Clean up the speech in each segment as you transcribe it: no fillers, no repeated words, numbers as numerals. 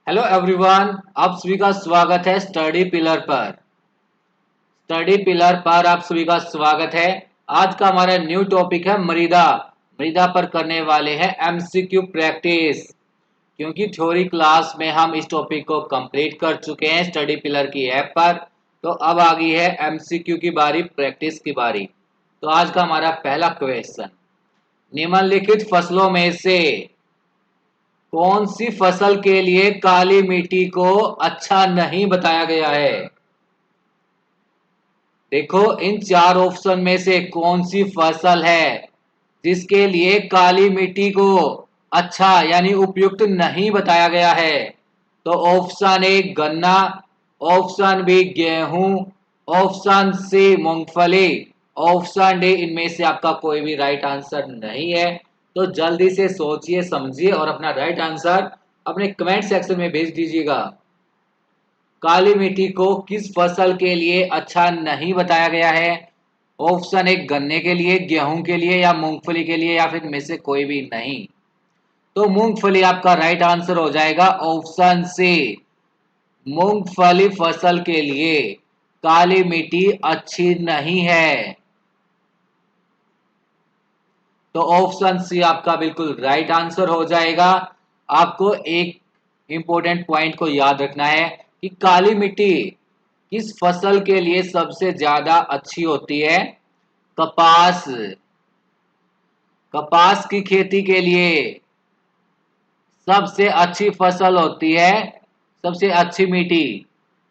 Hello everyone, आप सभी का स्वागत है स्टडी पिलर पर। स्टडी पिलर पर आप सभी का स्वागत है। आज का हमारा न्यू टॉपिक है मृदा। मृदा पर करने वाले हैं एमसीक्यू प्रैक्टिस। क्योंकि थ्योरी क्लास में हम इस टॉपिक को कंप्लीट कर चुके हैं स्टडी पिलर की ऐप पर, तो अब आ गई है एमसीक्यू की बारी, प्रैक्टिस की बारी। तो आज का हमारा पहला क्वेश्चन, निम्नलिखित फसलों में से कौन सी फसल के लिए काली मिट्टी को अच्छा नहीं बताया गया है? देखो, इन चार ऑप्शन में से कौन सी फसल है जिसके लिए काली मिट्टी को अच्छा यानी उपयुक्त नहीं बताया गया है? तो ऑप्शन ए गन्ना, ऑप्शन बी गेहूं, ऑप्शन सी मूंगफली, ऑप्शन डी इनमें से आपका कोई भी राइट आंसर नहीं है। तो जल्दी से सोचिए समझिए और अपना राइट आंसर अपने कमेंट सेक्शन में भेज दीजिएगा। काली मिट्टी को किस फसल के लिए अच्छा नहीं बताया गया है? ऑप्शन एक गन्ने के लिए, गेहूं के लिए या मूंगफली के लिए, या फिर में से कोई भी नहीं। तो मूंगफली आपका राइट आंसर हो जाएगा। ऑप्शन सी, मूंगफली फसल के लिए काली मिट्टी अच्छी नहीं है। तो ऑप्शन सी आपका बिल्कुल राइट आंसर हो जाएगा। आपको एक इंपॉर्टेंट पॉइंट को याद रखना है कि काली मिट्टी किस फसल के लिए सबसे ज्यादा अच्छी होती है? कपास। कपास की खेती के लिए सबसे अच्छी फसल होती है, सबसे अच्छी मिट्टी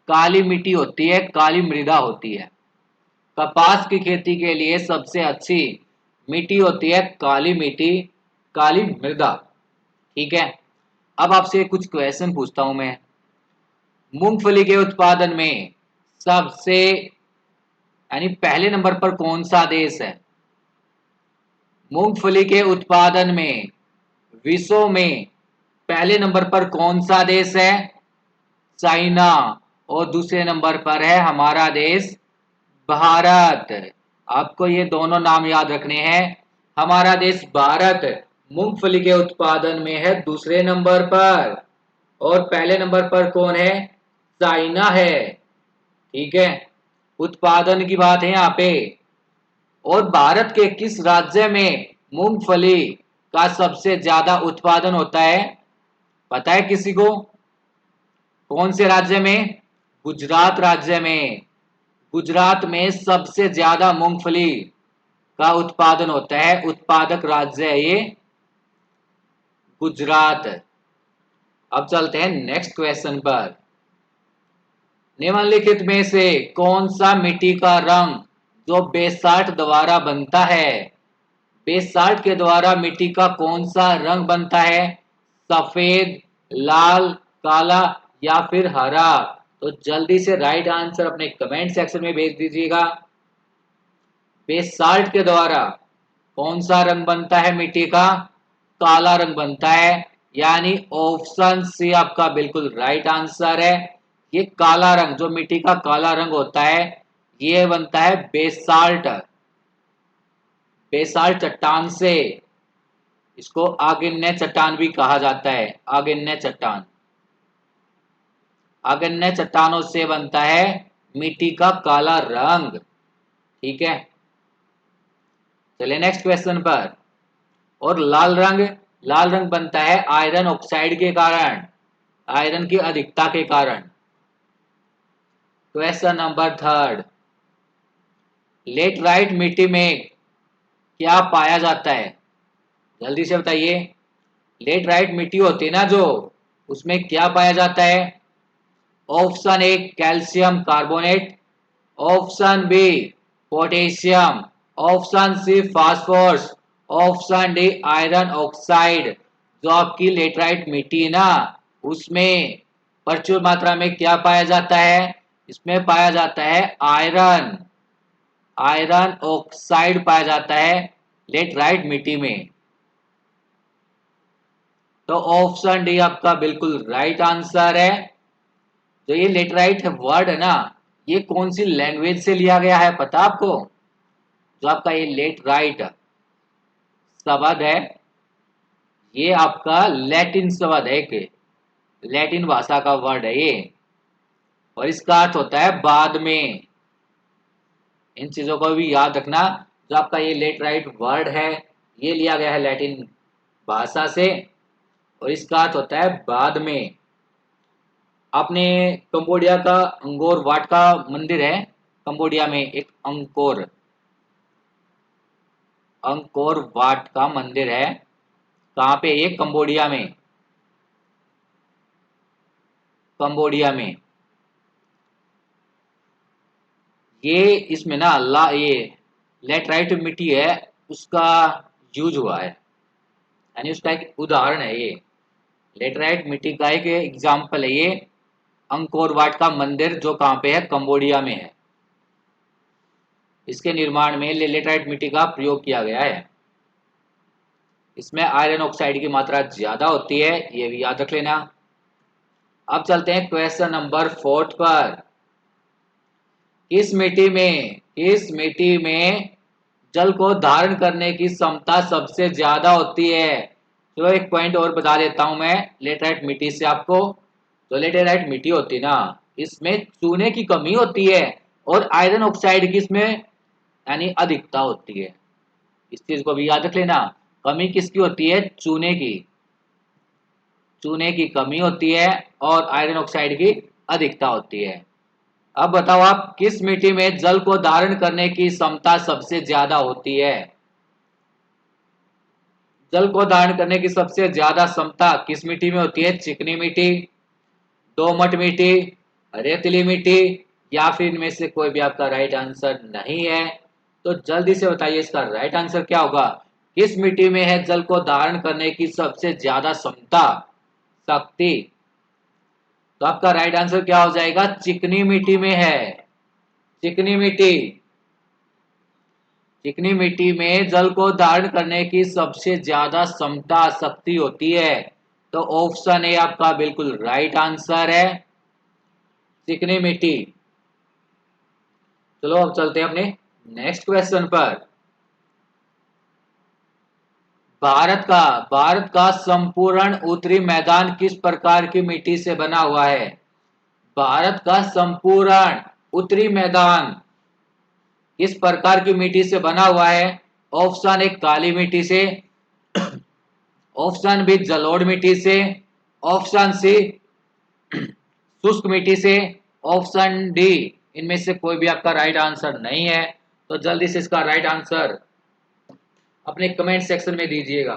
काली मिट्टी होती है, काली मृदा होती है। कपास की खेती के लिए सबसे अच्छी मिट्टी होती है काली मिट्टी, काली मृदा। ठीक है, अब आपसे कुछ क्वेश्चन पूछता हूं मैं। मूंगफली के उत्पादन में सबसे यानी पहले नंबर पर कौन सा देश है? मूंगफली के उत्पादन में विश्व में पहले नंबर पर कौन सा देश है? चाइना। और दूसरे नंबर पर है हमारा देश भारत। आपको ये दोनों नाम याद रखने हैं। हमारा देश भारत मूंगफली के उत्पादन में है दूसरे नंबर पर, और पहले नंबर पर कौन है? चाइना है। ठीक है, उत्पादन की बात है यहाँ पे। और भारत के किस राज्य में मूंगफली का सबसे ज्यादा उत्पादन होता है? पता है किसी को? कौन से राज्य में? गुजरात राज्य में। गुजरात में सबसे ज्यादा मूंगफली का उत्पादन होता है। उत्पादक राज्य है ये गुजरात। अब चलते हैं नेक्स्ट क्वेश्चन पर। निम्नलिखित में से कौन सा मिट्टी का रंग जो बेसाल्ट द्वारा बनता है? बेसाल्ट के द्वारा मिट्टी का कौन सा रंग बनता है? सफेद, लाल, काला या फिर हरा? तो जल्दी से राइट आंसर अपने कमेंट सेक्शन में भेज दीजिएगा। बेसाल्ट के द्वारा कौन सा रंग बनता है मिट्टी का? काला रंग बनता है। यानी ऑप्शन सी आपका बिल्कुल राइट आंसर है। ये काला रंग, जो मिट्टी का काला रंग होता है, ये बनता है बेसाल्ट। बेसाल्ट चट्टान से। इसको आगिन्य चट्टान भी कहा जाता है, आगिन्य चट्टान। आगिन्य चट्टानों से बनता है मिट्टी का काला रंग। ठीक है, चलिए नेक्स्ट क्वेश्चन पर। और लाल रंग, लाल रंग बनता है आयरन ऑक्साइड के कारण, आयरन की अधिकता के कारण। क्वेश्चन नंबर थर्ड, लेटराइट मिट्टी में क्या पाया जाता है? जल्दी से बताइए। लेटराइट मिट्टी होती है ना जो, उसमें क्या पाया जाता है? Option A calcium carbonate, option B potassium, option C phosphorus, option D iron oxide. जो आपकी लेटराइट मिट्टी है ना, उसमें प्रचुर मात्रा में क्या पाया जाता है? इसमें पाया जाता है आयरन, आयरन ऑक्साइड पाया जाता है लेटराइट मिट्टी में। तो ऑप्शन डी आपका बिल्कुल राइट आंसर है। जो ये लेटराइट वर्ड है ना, ये कौन सी लैंग्वेज से लिया गया है पता आपको? जो आपका ये लेटराइट शब्द है, ये आपका लैटिन शब्द है। लैटिन भाषा का वर्ड है ये, और इसका अर्थ होता है बाद में। इन चीजों को भी याद रखना। जो आपका ये लेटराइट वर्ड है, ये लिया गया है लैटिन भाषा से, और इसका अर्थ होता है बाद में। आपने कंबोडिया का अंगोर वाट का मंदिर है, कंबोडिया में एक अंकोर अंकोर वाट का मंदिर है। कहाँ पे? ये कंबोडिया में, कंबोडिया में। ये इसमें ना ला ये लेटराइट मिट्टी है, उसका यूज हुआ है, यानी उसका एक उदाहरण है ये। लेटराइट मिट्टी का एक एग्जाम्पल है ये अंकोर वाट का मंदिर, जो कहाँ पे है? कंबोडिया में है। इसके निर्माण में लेटराइट मिट्टी का प्रयोग किया गया है। इसमें आयरन ऑक्साइड की मात्रा ज्यादा होती है, ये भी याद रख लेना। अब चलते हैं क्वेश्चन नंबर 4 पर। किस मिट्टी में जल को धारण करने की क्षमता सबसे ज्यादा होती है? चलो एक पॉइंट और बता देता हूं मैं लेटराइट मिट्टी से आपको। जो लेटराइट मिट्टी होती है ना, इसमें चूने की कमी होती है और आयरन ऑक्साइड की इसमें यानी अधिकता होती है। इस चीज को भी याद रख लेना। कमी किसकी होती है? चूने की। चूने की कमी होती है और आयरन ऑक्साइड की अधिकता होती है। अब बताओ आप, किस मिट्टी में जल को धारण करने की क्षमता सबसे ज्यादा होती है? जल को धारण करने की सबसे ज्यादा क्षमता किस मिट्टी में होती है? चिकनी मिट्टी, दोमट मिट्टी, रेतीली मिट्टी, या फिर इनमें से कोई भी आपका राइट आंसर नहीं है? तो जल्दी से बताइए इसका राइट आंसर क्या होगा। किस मिट्टी में है जल को धारण करने की सबसे ज्यादा क्षमता, शक्ति? तो आपका राइट आंसर क्या हो जाएगा? चिकनी मिट्टी में है। चिकनी मिट्टी। चिकनी मिट्टी में जल को धारण करने की सबसे ज्यादा क्षमता, शक्ति होती है। तो ऑप्शन ए आपका बिल्कुल राइट आंसर है, चिकनी मिट्टी। चलो अब चलते हैं अपने नेक्स्ट क्वेश्चन पर। भारत का संपूर्ण उत्तरी मैदान किस प्रकार की मिट्टी से बना हुआ है? भारत का संपूर्ण उत्तरी मैदान किस प्रकार की मिट्टी से बना हुआ है? ऑप्शन ए काली मिट्टी से, ऑप्शन बी जलोढ़ मिट्टी से, ऑप्शन सी शुष्क मिट्टी से, ऑप्शन डी इनमें से कोई भी आपका राइट आंसर नहीं है। तो जल्दी से इसका राइट आंसर अपने कमेंट सेक्शन में दीजिएगा।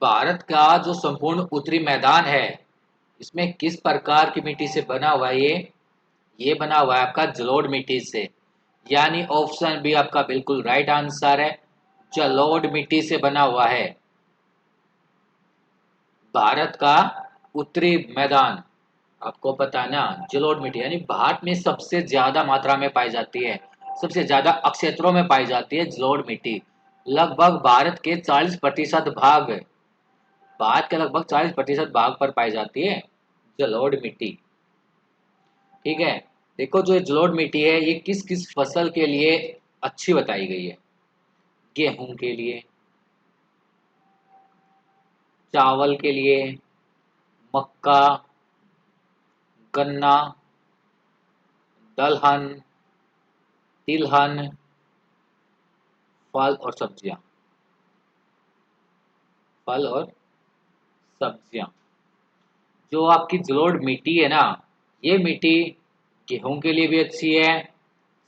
भारत का जो संपूर्ण उत्तरी मैदान है, इसमें किस प्रकार की मिट्टी से बना हुआ है? ये बना हुआ है आपका जलोढ़ मिट्टी से, यानी ऑप्शन बी आपका बिल्कुल राइट आंसर है, जलोढ़ मिट्टी से बना हुआ है। भारत का उत्तरी मैदान, आपको पता है ना, जलोढ़ मिट्टी यानी भारत में सबसे ज्यादा मात्रा में पाई जाती है, सबसे ज्यादा क्षेत्रों में पाई जाती है जलोढ़ मिट्टी। लगभग भारत के लगभग 40% भाग पर पाई जाती है जलोढ़ मिट्टी। ठीक है। देखो जो जलोढ़ मिट्टी है, ये किस किस फसल के लिए अच्छी बताई गई है? गेहूं के लिए, चावल के लिए, मक्का, गन्ना, दलहन, तिलहन, फल और सब्जियां। फल और सब्जियां। जो आपकी जलोढ़ मिट्टी है ना, ये मिट्टी गेहूं के लिए भी अच्छी है,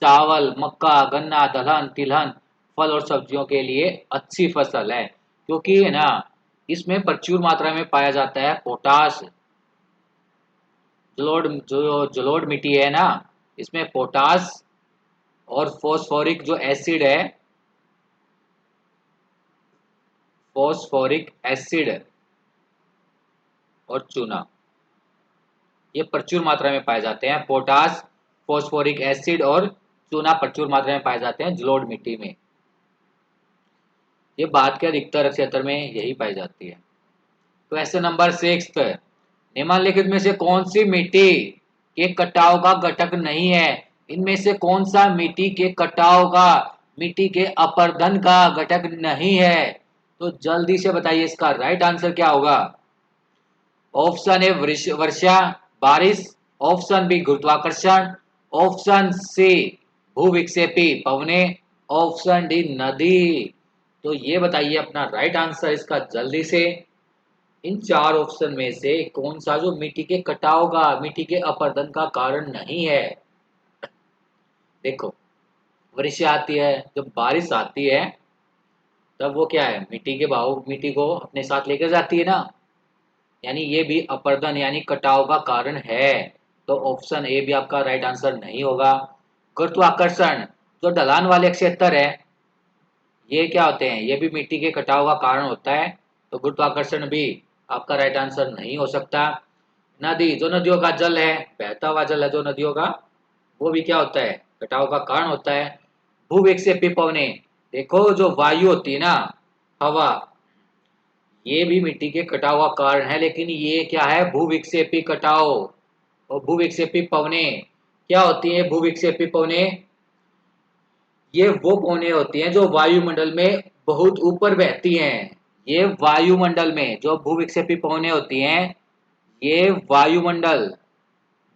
चावल, मक्का, गन्ना, दलहन, तिलहन, फल और सब्जियों के लिए अच्छी फसल है, क्योंकि है ना, इसमें प्रचुर मात्रा में पाया जाता है पोटाश। जलोढ़ मिट्टी है ना, इसमें पोटाश और फॉस्फोरिक जो एसिड है, फॉस्फोरिक एसिड और चूना, ये प्रचुर मात्रा में पाए जाते हैं। पोटाश, फॉस्फोरिक एसिड और चूना प्रचुर मात्रा में पाए जाते हैं जलोढ़ मिट्टी में। ये भारत के अधिकतर क्षेत्र में यही पाई जाती है। क्वेश्चन नंबर 6, निम्नलिखित में से कौन सी मिट्टी के कटाव का घटक नहीं है। इनमें से कौन सा मिट्टी के कटाव का, मिट्टी के अपरदन का घटक नहीं है? तो जल्दी से बताइए इसका राइट आंसर क्या होगा। ऑप्शन ए वर्षा, बारिश। ऑप्शन बी गुरुत्वाकर्षण। ऑप्शन सी भूविक्षेपी पवनें। ऑप्शन डी नदी। तो ये बताइए अपना राइट आंसर इसका जल्दी से। इन चार ऑप्शन में से कौन सा जो मिट्टी के कटाव का, मिट्टी के अपरदन का कारण नहीं है? देखो, वर्षा आती है, जब बारिश आती है तब वो क्या है, मिट्टी के बहाव, मिट्टी को अपने साथ लेकर जाती है ना, यानी ये भी अपरदन यानी कटाव का कारण है। तो ऑप्शन ए भी आपका राइट आंसर नहीं होगा। गुरुत्वाकर्षण, जो ढलान वाले क्षेत्र है, ये क्या होते हैं, ये भी मिट्टी के कटाव का कारण होता है। तो गुरुत्वाकर्षण भी आपका राइट आंसर नहीं हो सकता। नदी, जो नदियों का जल है, बहता हुआ जल है जो नदियों का, वो भी क्या होता है, कटाव का कारण होता है। भूविक्षेपी पवनें, देखो जो वायु होती है ना, हवा, ये भी मिट्टी के कटाव का कारण है, लेकिन ये क्या है, भूविक्षेपी कटाव। और भूविक्षेपी पवनें क्या होती है? भूविक्षेपी पवनें ये वो पवनें होती हैं जो वायुमंडल में बहुत ऊपर बहती हैं। ये वायुमंडल में जो भूविक्षेपी पवनें होती हैं, ये वायुमंडल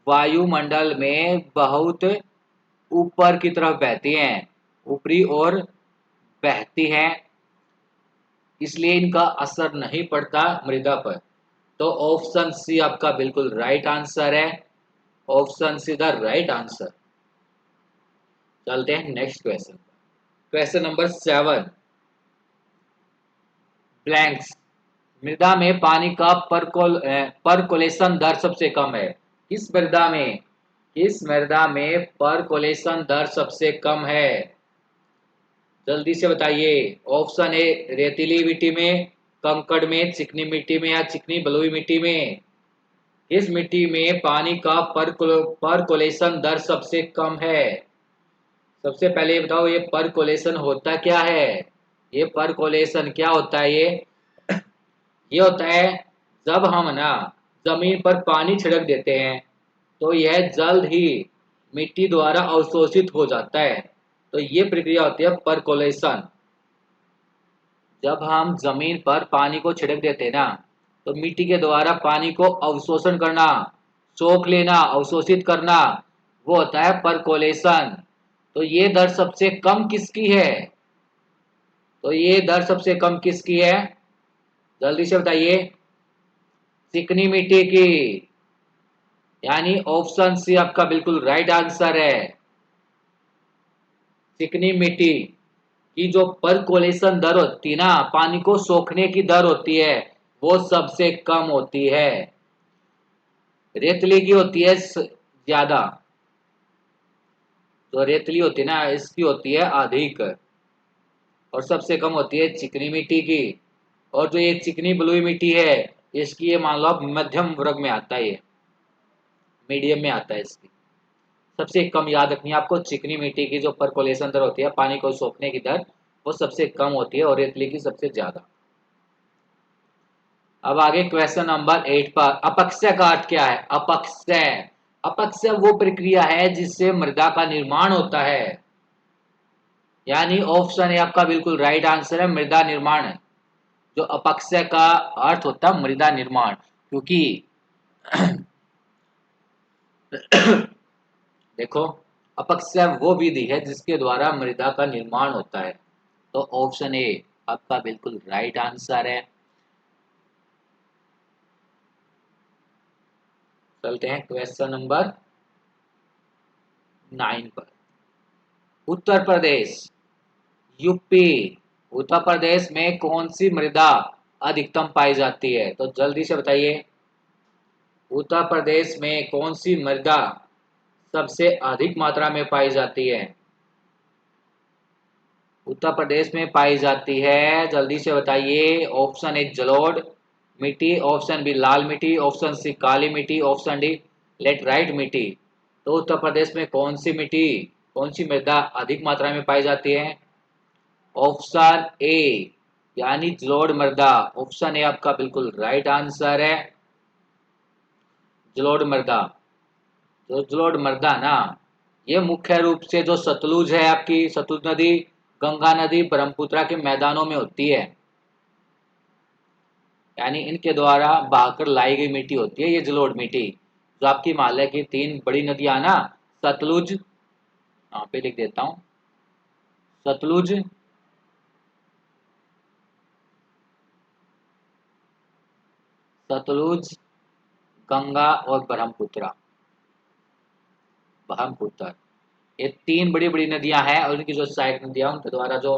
वायुमंडल में बहुत ऊपर की तरफ बहती हैं, ऊपरी ओर बहती हैं, इसलिए इनका असर नहीं पड़ता मृदा पर। तो ऑप्शन सी आपका बिल्कुल राइट आंसर है। Option see the right answer. चलते हैं next question. Question number 7, blanks. मृदा में पानी का परकोलेशन दर सबसे कम है। किस मृदा में परकोलेशन दर सबसे कम है? जल्दी से बताइए। ऑप्शन ए रेतीली मिट्टी में, कंकड़ में, चिकनी मिट्टी में या चिकनी बलुई मिट्टी में। इस मिट्टी में पानी का परकोलेशन दर सबसे कम है। सबसे पहले ये बताओ, ये परकोलेशन होता क्या है? ये परकोलेशन क्या होता है? ये होता है जब हम ना जमीन पर पानी छिड़क देते हैं तो यह जल्द ही मिट्टी द्वारा अवशोषित हो जाता है। तो ये प्रक्रिया होती है परकोलेशन। जब हम जमीन पर पानी को छिड़क देते हैं ना, तो मिट्टी के द्वारा पानी को अवशोषण करना, सोख लेना, अवशोषित करना, वो होता है परकोलेशन। तो ये दर सबसे कम किसकी है? तो ये दर सबसे कम किसकी है? जल्दी से बताइए। चिकनी मिट्टी की, यानी ऑप्शन सी आपका बिल्कुल राइट आंसर है। चिकनी मिट्टी की जो परकोलेशन दर होती है ना, पानी को सोखने की दर होती है, वो सबसे कम होती है। रेतली की होती है ज्यादा। जो रेतली होती है ना, इसकी होती है अधिक। और सबसे कम होती है चिकनी मिट्टी की। और जो ये चिकनी बलुई मिट्टी है, इसकी ये मान लो आप मध्यम वर्ग में आता है, ये मीडियम में आता है इसकी। सबसे कम याद रखनी है आपको, चिकनी मिट्टी की जो परकोलेशन दर होती है, पानी को सोखने की दर, वो सबसे कम होती है और रेतली की सबसे ज्यादा। अब आगे क्वेश्चन नंबर 8 पर, अपक्षय का अर्थ क्या है? अपक्षय, अपक्षय वो प्रक्रिया है जिससे मृदा का निर्माण होता है। यानी ऑप्शन है आपका बिल्कुल राइट आंसर है, मृदा निर्माण। जो अपक्षय का अर्थ होता है मृदा निर्माण, क्योंकि देखो, अपक्षय वो विधि है जिसके द्वारा मृदा का निर्माण होता है। तो ऑप्शन ए आपका बिल्कुल राइट आंसर है। चलते हैं क्वेश्चन नंबर 9 पर। उत्तर प्रदेश, यूपी, उत्तर प्रदेश में कौन सी मृदा अधिकतम पाई जाती है? तो जल्दी से बताइए। उत्तर प्रदेश में कौन सी मृदा सबसे अधिक मात्रा में पाई जाती है? उत्तर प्रदेश में पाई जाती है, जल्दी से बताइए। ऑप्शन ए जलोढ़ मिट्टी, ऑप्शन बी लाल मिट्टी, ऑप्शन सी काली मिट्टी, ऑप्शन डी लेटराइट मिट्टी। तो उत्तर प्रदेश में कौन सी मिट्टी, कौन सी मृदा अधिक मात्रा में पाई जाती है? ऑप्शन ए यानी जलोढ़ मृदा। ऑप्शन ए आपका बिल्कुल राइट आंसर है, जलोढ़ मृदा। जो जलोढ़ मृदा ना, ये मुख्य रूप से जो सतलुज है, आपकी सतलुज नदी, गंगा नदी, ब्रह्मपुत्र के मैदानों में होती है। यानी इनके द्वारा बहाकर लाई गई मिट्टी होती है ये जलोढ़ मिट्टी। जो आपकी हिमालय की 3 बड़ी नदियां ना, सतलुज, यहाँ पे लिख देता हूँ, सतलुज, सतलुज, गंगा और ब्रह्मपुत्र, ब्रह्मपुत्र, ये 3 बड़ी बड़ी नदियां हैं, और इनकी जो सहायक नदियां उनके द्वारा जो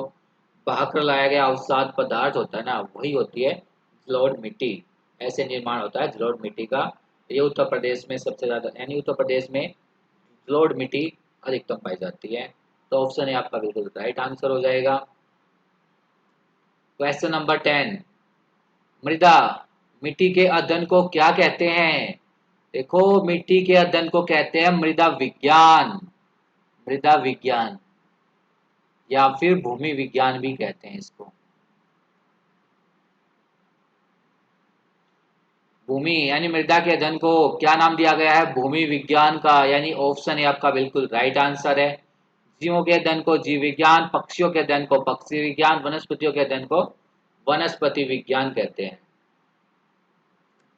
बहाकर लाया गया अवसाद पदार्थ होता है ना, वही होती है जलोढ़ मिट्टी। ऐसे निर्माण होता है जलोढ़ मिट्टी का। ये उत्तर प्रदेश में सबसे ज्यादा, यानी उत्तर प्रदेश में जलोढ़ मिट्टी अधिकतम पाई जाती है। तो ऑप्शन है आपका बिल्कुल राइट आंसर हो जाएगा। क्वेश्चन नंबर 10, मृदा, मिट्टी के अध्ययन को क्या कहते हैं? देखो, मिट्टी के अध्ययन को कहते हैं मृदा विज्ञान, मृदा विज्ञान, या फिर भूमि विज्ञान भी कहते हैं इसको। भूमि यानी मृदा के अध्ययन को क्या नाम दिया गया है? भूमि विज्ञान का, यानी ऑप्शन है आपका बिल्कुल राइट आंसर है। जीवों के अध्ययन को जीव विज्ञान, पक्षियों के अध्ययन को पक्षी विज्ञान, वनस्पतियों के अध्ययन को वनस्पति विज्ञान कहते हैं।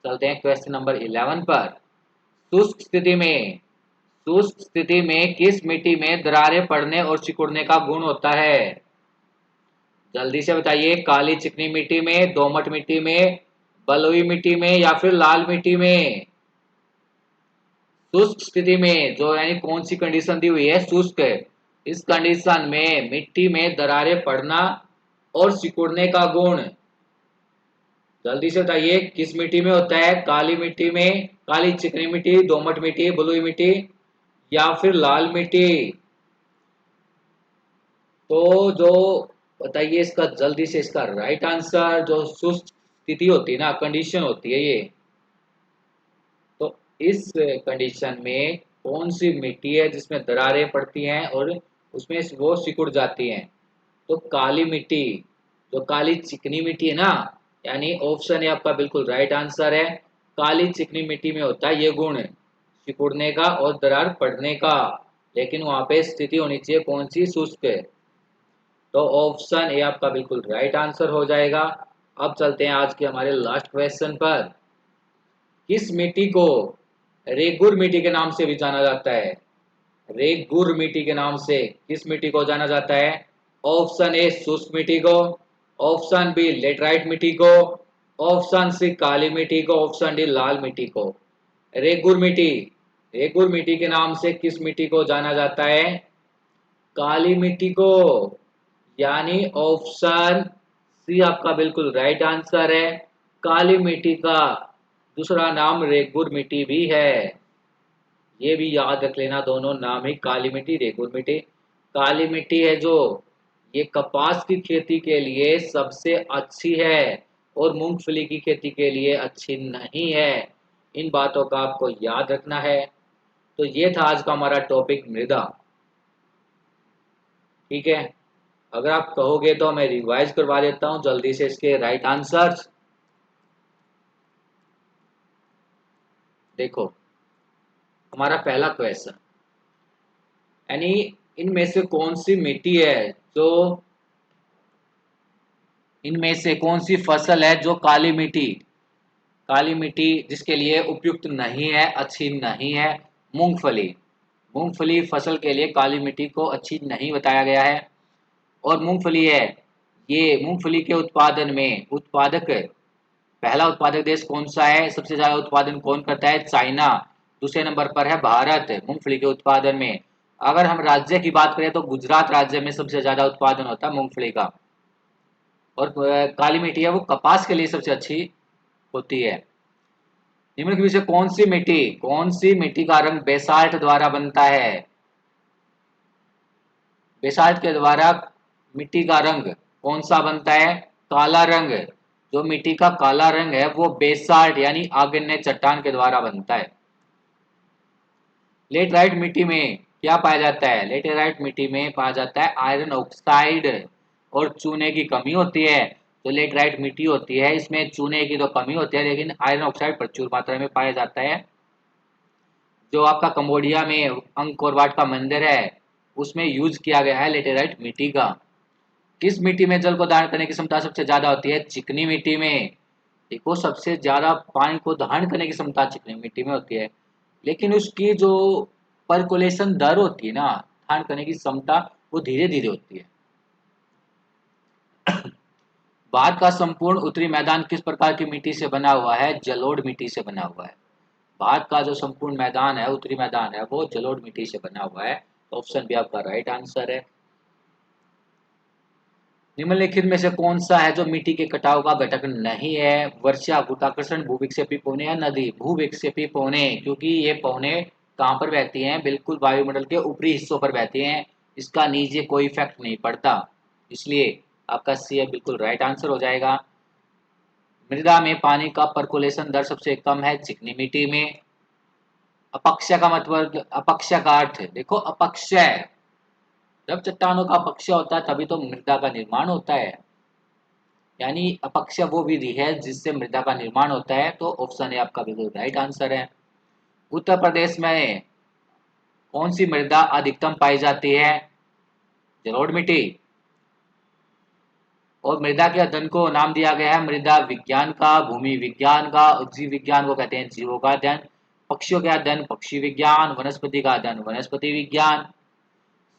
चलते हैं क्वेश्चन नंबर 11 पर। शुष्क स्थिति में, शुष्क स्थिति में किस मिट्टी में दरारें पड़ने और सिकुड़ने का गुण होता है? जल्दी से बताइए। काली चिकनी मिट्टी में, दोमट मिट्टी में, बलुई मिट्टी में, या फिर लाल मिट्टी में? शुष्क स्थिति में, जो यानी कौन सी कंडीशन दी हुई है? शुष्क। इस कंडीशन में मिट्टी में दरारें पड़ना और सिकुड़ने का गुण, जल्दी से बताइए, किस मिट्टी में होता है? काली मिट्टी में, काली चिकनी मिट्टी, दोमट मिट्टी, बलुई मिट्टी, या फिर लाल मिट्टी? तो जो बताइए इसका जल्दी से इसका राइट आंसर। जो शुष्क स्थिति होती है ना, कंडीशन होती है ये, तो इस कंडीशन में कौन सी मिट्टी है जिसमें दरारें पड़ती हैं और उसमें वो सिकुड़ जाती हैं? तो काली मिट्टी, जो काली चिकनी मिट्टी है ना, यानी ऑप्शन है आपका बिल्कुल राइट आंसर है। काली चिकनी मिट्टी में होता है ये गुण, सिकुड़ने का और दरार पड़ने का, लेकिन वहां पे स्थिति होनी चाहिए कौन सी? शुष्क। तो ऑप्शन ए आपका बिल्कुल राइट आंसर हो जाएगा। अब चलते हैं आज के हमारे लास्ट क्वेश्चन पर। किस मिट्टी को रेगुर मिट्टी के नाम से भी जाना जाता है? रेगुर मिट्टी के नाम से किस मिट्टी को जाना जाता है? ऑप्शन ए शुष्क मिट्टी को, ऑप्शन बी लेटराइट मिट्टी को, ऑप्शन सी काली मिट्टी को, ऑप्शन डी लाल मिट्टी को। रेगुर मिट्टी, रेगुर मिट्टी के नाम से किस मिट्टी को जाना जाता है? काली मिट्टी को, यानी ऑप्शन सी आपका बिल्कुल राइट आंसर है। काली मिट्टी का दूसरा नाम रेगुर मिट्टी भी है। ये भी याद रख लेना, दोनों नाम ही काली मिट्टी, रेगुर मिट्टी। काली मिट्टी है जो, ये कपास की खेती के लिए सबसे अच्छी है और मूंगफली की खेती के लिए अच्छी नहीं है। इन बातों का आपको याद रखना है। तो ये था आज का हमारा टॉपिक मृदा। ठीक है, अगर आप कहोगे तो मैं रिवाइज करवा देता हूं जल्दी से इसके राइट आंसर्स। देखो, हमारा पहला क्वेश्चन, यानी इनमें से कौन सी मिट्टी है जो, इनमें से कौन सी फसल है जो काली मिट्टी, काली मिट्टी जिसके लिए उपयुक्त नहीं है, अच्छी नहीं है? मूंगफली, मूंगफली फसल के लिए काली मिट्टी को अच्छी नहीं बताया गया है। और मूंगफली है, ये मूंगफली के उत्पादन में उत्पादक, पहला उत्पादक देश कौन सा है? सबसे ज्यादा उत्पादन कौन करता है? चाइना। दूसरे नंबर पर है भारत मूंगफली के उत्पादन में। अगर हम राज्य की बात करें तो गुजरात राज्य में सबसे ज्यादा उत्पादन होता है मूंगफली का। और काली मिट्टी है वो कपास के लिए सबसे अच्छी होती है। निम्नलिखित में से कौन सी मिट्टी, कौन सी मिट्टी का रंग बेसाल्ट द्वारा बनता है? बेसाल्ट के द्वारा मिट्टी का रंग कौन सा बनता है? काला रंग। जो मिट्टी का काला रंग है वो बेसाल्ट यानी आग्नेय चट्टान के द्वारा बनता है। लेटराइट मिट्टी में क्या पाया जाता है? लेटराइट मिट्टी में पाया जाता है आयरन ऑक्साइड और चूने की कमी होती है। तो लेटराइट मिट्टी होती है इसमें चूने की तो कमी होती है, लेकिन आयरन ऑक्साइड प्रचुर मात्रा में पाया जाता है। जो आपका कंबोडिया में अंकोर वाट का मंदिर है उसमें यूज किया गया है लेटेराइट मिट्टी का। किस मिट्टी में जल को धारण करने की क्षमता सबसे ज्यादा होती है? चिकनी मिट्टी में। देखो सबसे ज्यादा पानी को धारण करने की क्षमता चिकनी मिट्टी में होती है, लेकिन उसकी जो परकोलेशन दर होती है ना, धारण करने की क्षमता, वो धीरे धीरे होती है। भारत का संपूर्ण उत्तरी मैदान किस प्रकार की मिट्टी से बना हुआ है? जलोढ़ मिट्टी से बना हुआ है। भारत का जो संपूर्ण मैदान है, उत्तरी मैदान है, वो जलोढ़ मिट्टी से बना हुआ है। ऑप्शन बी आपका राइट आंसर है। निम्नलिखित में से कौन सा है जो मिट्टी के कटाव का घटक नहीं है? वर्षा, गुरुत्वाकर्षण, भूविक्षेपी पौने या नदी? भूविक्षेपी पौने, क्योंकि ये पौने कहाँ पर बहती हैं? बिल्कुल वायुमंडल के ऊपरी हिस्सों पर बहती हैं, इसका नीचे कोई इफेक्ट नहीं पड़ता, इसलिए आपका सी है बिल्कुल राइट आंसर हो जाएगा। मृदा में पानी का परकोलेशन दर सबसे कम है चिकनी मिट्टी में। अपक्षय का मतलब, अपक्षय का अर्थ देखो, अपक्षय, जब चट्टानों का अपक्षय होता है तभी तो मृदा का निर्माण होता है, यानी अपक्षय वो विधि है जिससे मृदा का निर्माण होता है। तो ऑप्शन ए आपका बिल्कुल राइट आंसर है। उत्तर प्रदेश में कौन सी मृदा अधिकतम पाई जाती है? जलोढ़ मिट्टी। और मृदा के अध्ययन को नाम दिया गया है मृदा विज्ञान का, भूमि विज्ञान का, जीव विज्ञान को कहते हैं जीवों का अध्ययन, पक्षियों का अध्ययन पक्षी विज्ञान, वनस्पति का अध्ययन वनस्पति विज्ञान।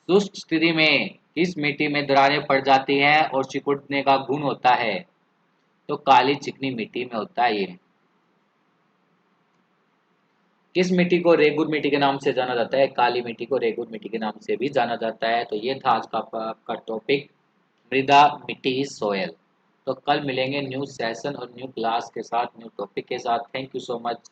शुष्क स्थिति में किस मिट्टी में दरारें पड़ जाती हैं और सिकुड़ने का गुण होता है? तो काली चिकनी मिट्टी में होता है ये। किस मिट्टी को रेगुर मिट्टी के नाम से जाना जाता है? काली मिट्टी को रेगुर मिट्टी के नाम से भी जाना जाता है। तो ये था आज का आपका टॉपिक, मृदा, मिट्टी, सोयल। तो कल मिलेंगे न्यू सेशन और न्यू क्लास के साथ, न्यू टॉपिक के साथ। Thank you so much.